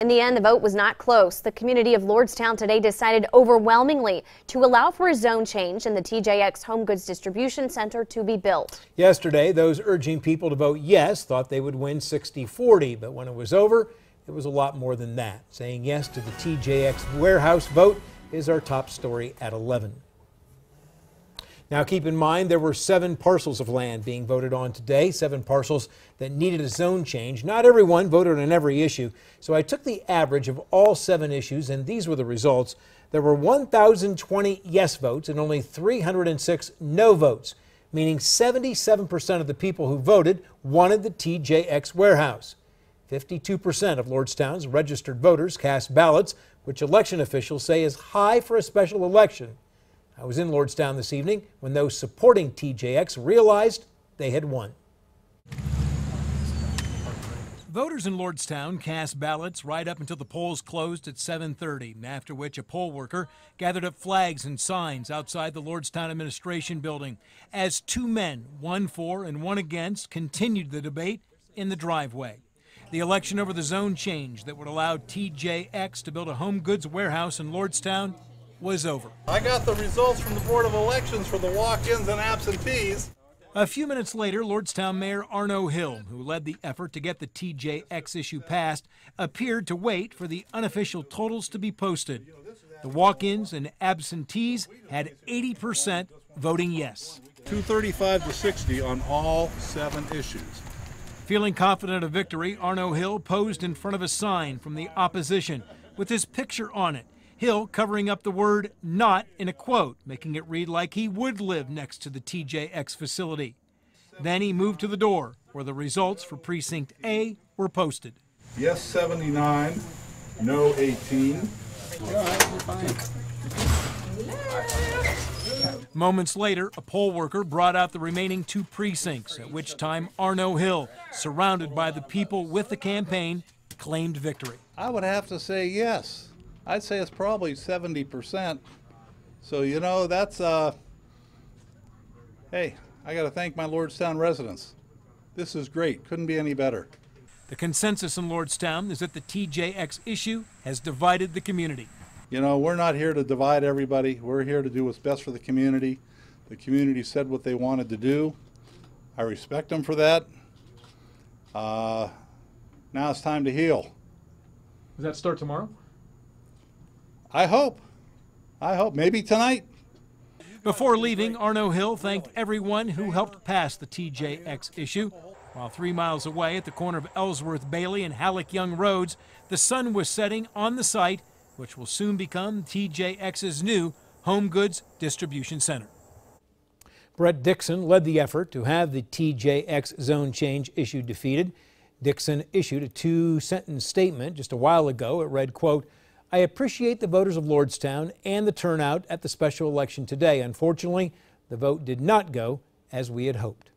In the end, the vote was not close. The community of Lordstown today decided overwhelmingly to allow for a zone change in the TJX HomeGoods distribution center to be built. Yesterday, those urging people to vote yes thought they would win 60-40, but when it was over, it was a lot more than that. Saying yes to the TJX warehouse vote is our top story at 11. Now keep in mind there were 7 parcels of land being voted on today, 7 parcels that needed a zone change. Not everyone voted on every issue, so I took the average of all 7 issues and these were the results. There were 1,020 yes votes and only 306 no votes, meaning 77% of the people who voted wanted the TJX warehouse. 52% of Lordstown's registered voters cast ballots, which election officials say is high for a special election. I was in Lordstown this evening when those supporting TJX realized they had won. Voters in Lordstown cast ballots right up until the polls closed at 7:30, after which a poll worker gathered up flags and signs outside the Lordstown administration building as 2 men, one for and one against, continued the debate in the driveway. The election over the zone change that would allow TJX to build a HomeGoods warehouse in Lordstown was over. I got the results from the Board of Elections for the walk-ins and absentees. A few minutes later, Lordstown Mayor Arno Hill, who led the effort to get the TJX issue passed, appeared to wait for the unofficial totals to be posted. The walk-ins and absentees had 80% voting yes. 235 to 60 on all 7 issues. Feeling confident of victory, Arno Hill posed in front of a sign from the opposition with his picture on it. Hill covering up the word "not" in a quote, making it read like he would live next to the TJX facility. Then he moved to the door, where the results for Precinct A were posted. Yes 79, no 18. Moments later, a poll worker brought out the remaining 2 precincts, at which time Arno Hill, surrounded by the people with the campaign, claimed victory. I would have to say yes. I'd say it's probably 70%. So, you know, that's, hey, I got to thank my Lordstown residents. This is great. Couldn't be any better. The consensus in Lordstown is that the TJX issue has divided the community. You know, we're not here to divide everybody. We're here to do what's best for the community. The community said what they wanted to do. I respect them for that. Now it's time to heal. Does that start tomorrow? I hope. Maybe tonight. Before leaving, Arno Hill thanked everyone who helped pass the TJX issue. While 3 miles away at the corner of Ellsworth Bailey and Halleck Young Roads, the sun was setting on the site, which will soon become TJX's new HomeGoods distribution center. Brett Dixon led the effort to have the TJX zone change issue defeated. Dixon issued a 2-sentence statement just a while ago. It read, quote, "I appreciate the voters of Lordstown and the turnout at the special election today. Unfortunately, the vote did not go as we had hoped."